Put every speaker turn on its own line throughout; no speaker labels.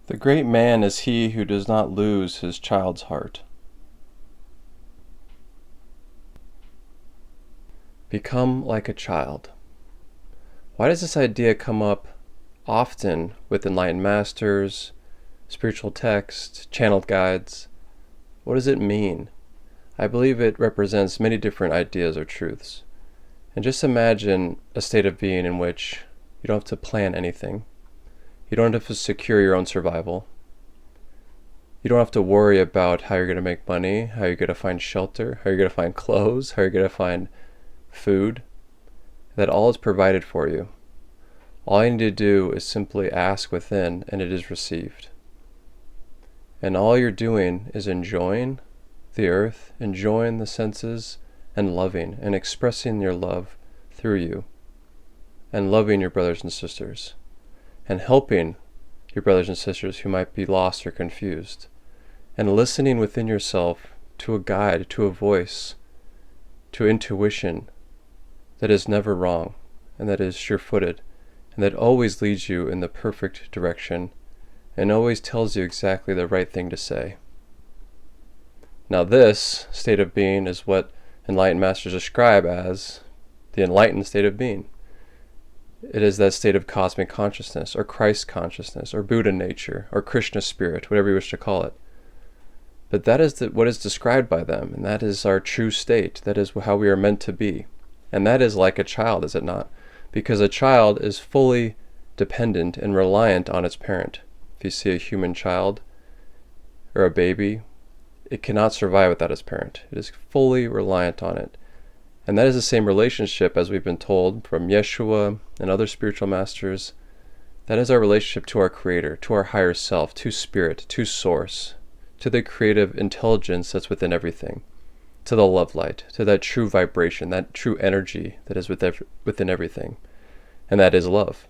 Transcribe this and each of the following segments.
The great man is he who does not lose his child's heart. Become like a child. Why does this idea come up often with enlightened masters, spiritual texts, channeled guides? What does it mean? I believe it represents many different ideas or truths. And just imagine a state of being in which you don't have to plan anything. You don't have to secure your own survival. You don't have to worry about how you're going to make money, how you're going to find shelter, how you're going to find clothes, how you're going to find food. That all is provided for you. All you need to do is simply ask within, and it is received. And all you're doing is enjoying the earth, enjoying the senses, and loving and expressing your love through you, and loving your brothers and sisters, and helping your brothers and sisters who might be lost or confused, and listening within yourself to a guide, to a voice, to intuition that is never wrong, and that is sure-footed, and that always leads you in the perfect direction, and always tells you exactly the right thing to say. Now this state of being is what enlightened masters describe as the enlightened state of being. It is that state of cosmic consciousness, or Christ consciousness, or Buddha nature, or Krishna spirit, whatever you wish to call it. But that is what is described by them, and that is our true state. That is how we are meant to be. And that is like a child, is it not? Because a child is fully dependent and reliant on its parent. If you see a human child or a baby, it cannot survive without its parent. It is fully reliant on it. And that is the same relationship, as we've been told from Yeshua and other spiritual masters. That is our relationship to our Creator, to our higher self, to Spirit, to Source, to the creative intelligence that's within everything, to the love light, to that true vibration, that true energy that is within everything. And that is love.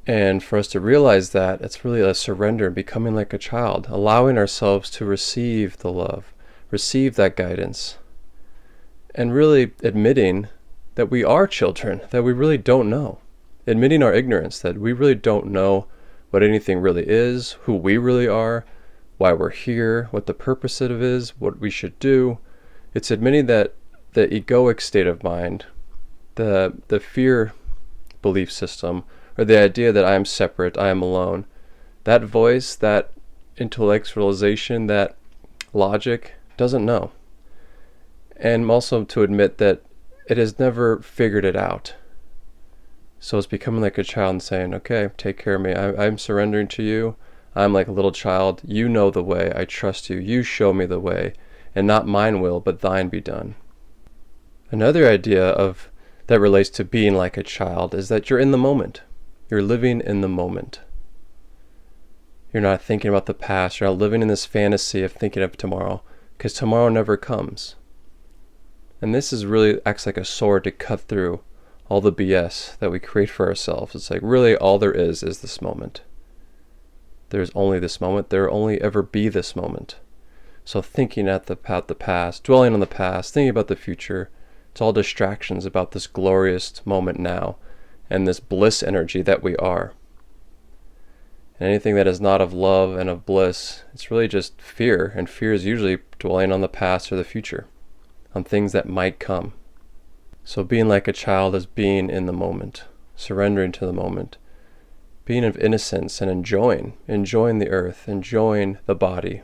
And for us to realize that, it's really a surrender and becoming like a child, allowing ourselves to receive the love, receive that guidance, and really admitting that we are children, that we really don't know. Admitting our ignorance, that we really don't know what anything really is, who we really are, why we're here, what the purpose of it is, what we should do. It's admitting that the egoic state of mind, the fear belief system, or the idea that I am separate, I am alone, that voice, that intellectualization, that logic doesn't know. And also to admit that it has never figured it out. So it's becoming like a child and saying, okay, take care of me. I'm surrendering to you. I'm like a little child. You know the way. I trust you. You show me the way. And not mine will, but thine be done. Another idea that relates to being like a child is that you're in the moment. You're living in the moment. You're not thinking about the past. You're not living in this fantasy of thinking of tomorrow, because tomorrow never comes. And this really acts like a sword to cut through all the BS that we create for ourselves. It's like really all there is this moment. There's only this moment. There will only ever be this moment. So thinking about the past, dwelling on the past, thinking about the future, it's all distractions about this glorious moment now and this bliss energy that we are. And anything that is not of love and of bliss, it's really just fear. And fear is usually dwelling on the past or the future, on things that might come. So being like a child is being in the moment, surrendering to the moment, being of innocence and enjoying the earth, enjoying the body,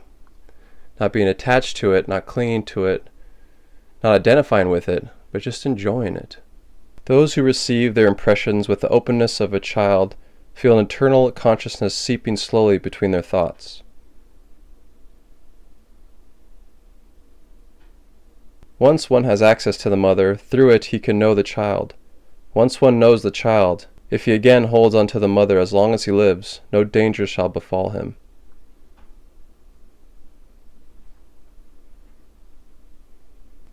not being attached to it, not clinging to it, not identifying with it, but just enjoying it. Those who receive their impressions with the openness of a child feel an internal consciousness seeping slowly between their thoughts. Once one has access to the mother, through it he can know the child. Once one knows the child, if he again holds on to the mother as long as he lives, no danger shall befall him.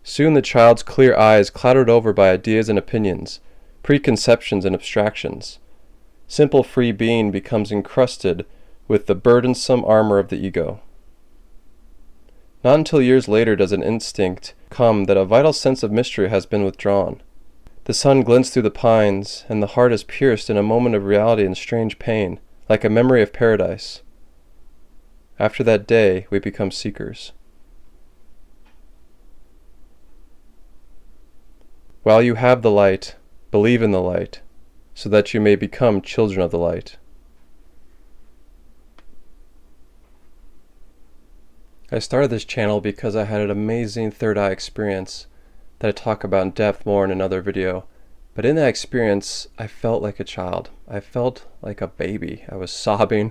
Soon the child's clear eyes clouded over by ideas and opinions, preconceptions and abstractions. Simple free being becomes encrusted with the burdensome armor of the ego. Not until years later does an instinct come that a vital sense of mystery has been withdrawn. The sun glints through the pines, and the heart is pierced in a moment of reality and strange pain, like a memory of paradise. After that day, we become seekers. While you have the light, believe in the light, so that you may become children of the light. I started this channel because I had an amazing third eye experience that I talk about in depth more in another video. But in that experience, I felt like a child. I felt like a baby. I was sobbing,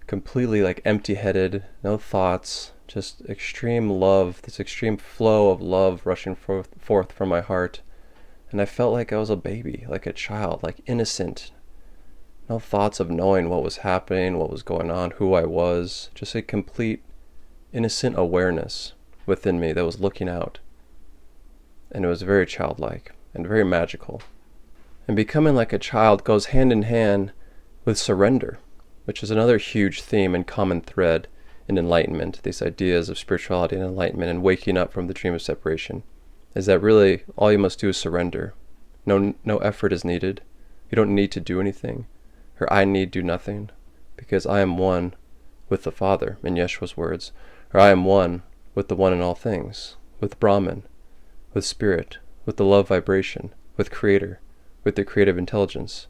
completely like empty-headed, no thoughts, just extreme love, this extreme flow of love rushing forth from my heart. And I felt like I was a baby, like a child, like innocent. No thoughts of knowing what was happening, what was going on, who I was. Just a complete innocent awareness within me that was looking out. And it was very childlike and very magical. And becoming like a child goes hand in hand with surrender, which is another huge theme and common thread in enlightenment, these ideas of spirituality and enlightenment and waking up from the dream of separation, is that really all you must do is surrender. No effort is needed. You don't need to do anything, or I need do nothing, because I am one with the Father, in Yeshua's words, or I am one with the one in all things, with Brahman, with Spirit, with the love vibration, with Creator, with the creative intelligence.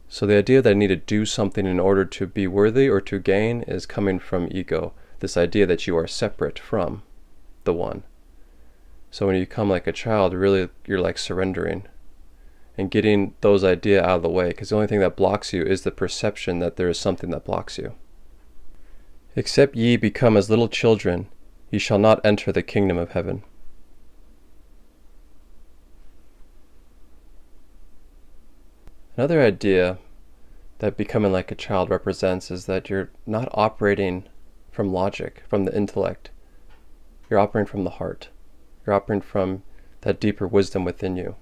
So the idea that I need to do something in order to be worthy or to gain is coming from ego, this idea that you are separate from the one. So when you become like a child, really you're like surrendering and getting those ideas out of the way, because the only thing that blocks you is the perception that there is something that blocks you. Except ye become as little children, ye shall not enter the kingdom of heaven. Another idea that becoming like a child represents is that you're not operating from logic, from the intellect. You're operating from the heart. You're operating from that deeper wisdom within you.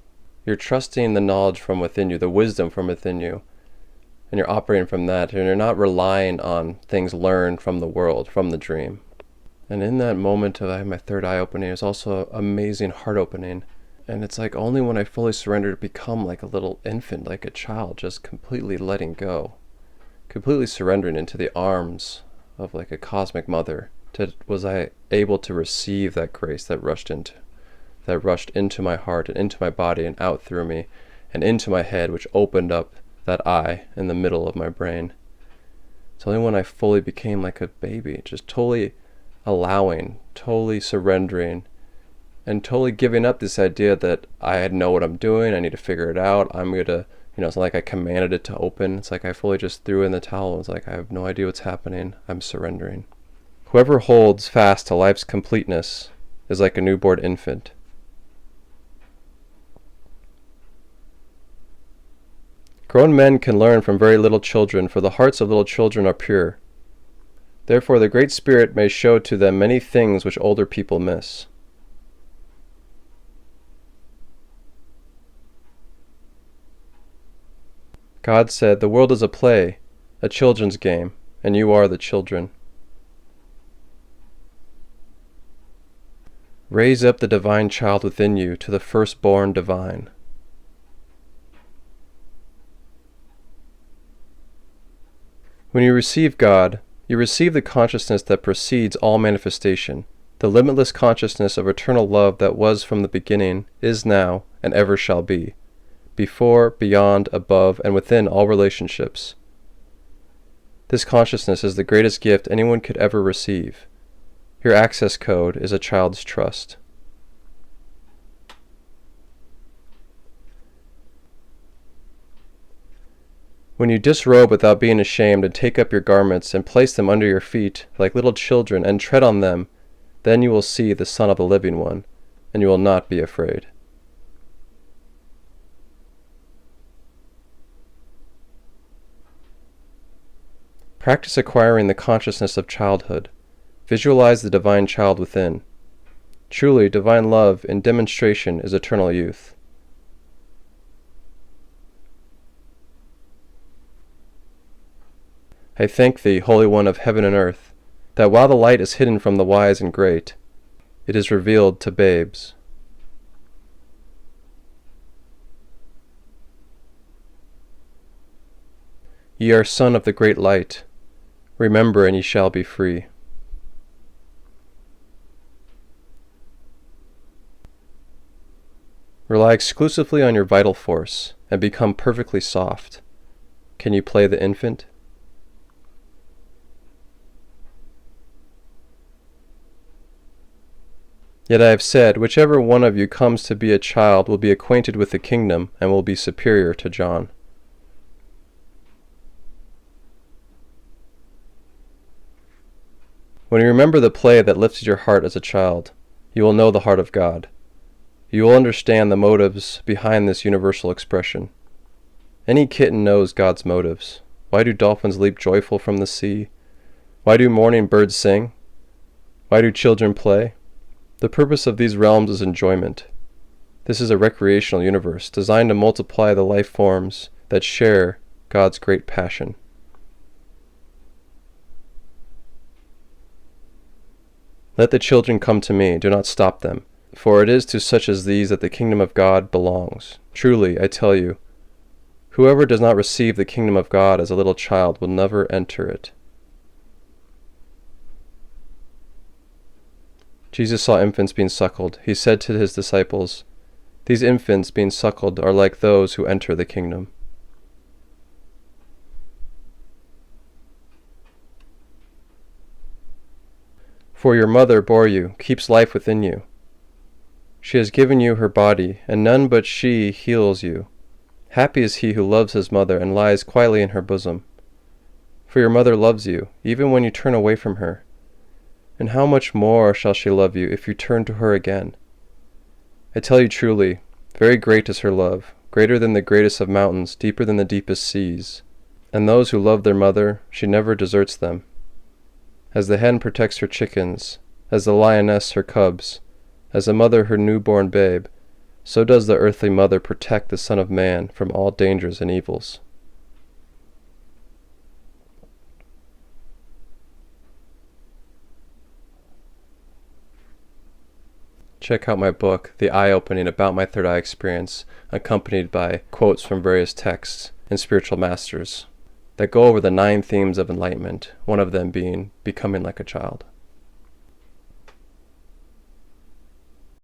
You're trusting the knowledge from within you, the wisdom from within you, and you're operating from that, and you're not relying on things learned from the world, from the dream. And in that moment of I had my third eye opening, it was also an amazing heart opening. And it's like only when I fully surrender to become like a little infant, like a child, just completely letting go, completely surrendering into the arms of like a cosmic mother, was I able to receive that grace that rushed into my heart and into my body and out through me and into my head, which opened up that eye in the middle of my brain. It's only when I fully became like a baby, just totally allowing, totally surrendering, and totally giving up this idea that I know what I'm doing, I need to figure it out, I'm gonna, it's not like I commanded it to open. It's like I fully just threw in the towel. It's like I have no idea what's happening, I'm surrendering. Whoever holds fast to life's completeness is like a newborn infant. Grown men can learn from very little children, for the hearts of little children are pure. Therefore the Great Spirit may show to them many things which older people miss. God said, "The world is a play, a children's game, and you are the children." Raise up the divine child within you to the firstborn divine. When you receive God, you receive the consciousness that precedes all manifestation, the limitless consciousness of eternal love that was from the beginning, is now, and ever shall be, before, beyond, above, and within all relationships. This consciousness is the greatest gift anyone could ever receive. Your access code is a child's trust. When you disrobe without being ashamed and take up your garments and place them under your feet like little children and tread on them, then you will see the Son of the Living One, and you will not be afraid. Practice acquiring the consciousness of childhood. Visualize the divine child within. Truly, divine love in demonstration is eternal youth. I thank thee, Holy One of heaven and earth, that while the light is hidden from the wise and great, it is revealed to babes. Ye are son of the great light. Remember, and ye shall be free. Rely exclusively on your vital force and become perfectly soft. Can you play the infant? Yet I have said, whichever one of you comes to be a child will be acquainted with the kingdom and will be superior to John. When you remember the play that lifted your heart as a child, you will know the heart of God. You will understand the motives behind this universal expression. Any kitten knows God's motives. Why do dolphins leap joyful from the sea? Why do morning birds sing? Why do children play? The purpose of these realms is enjoyment. This is a recreational universe designed to multiply the life forms that share God's great passion. Let the children come to me, do not stop them, for it is to such as these that the kingdom of God belongs. Truly, I tell you, whoever does not receive the kingdom of God as a little child will never enter it. Jesus saw infants being suckled. He said to his disciples, "These infants being suckled are like those who enter the kingdom." For your mother bore you, keeps life within you. She has given you her body, and none but she heals you. Happy is he who loves his mother and lies quietly in her bosom. For your mother loves you, even when you turn away from her. And how much more shall she love you if you turn to her again? I tell you truly, very great is her love, greater than the greatest of mountains, deeper than the deepest seas. And those who love their mother, she never deserts them. As the hen protects her chickens, as the lioness her cubs, as a mother her newborn babe, so does the earthly mother protect the Son of Man from all dangers and evils. Check out my book, The Eye-Opening About My Third Eye Experience, accompanied by quotes from various texts and spiritual masters that go over the 9 themes of enlightenment, one of them being becoming like a child.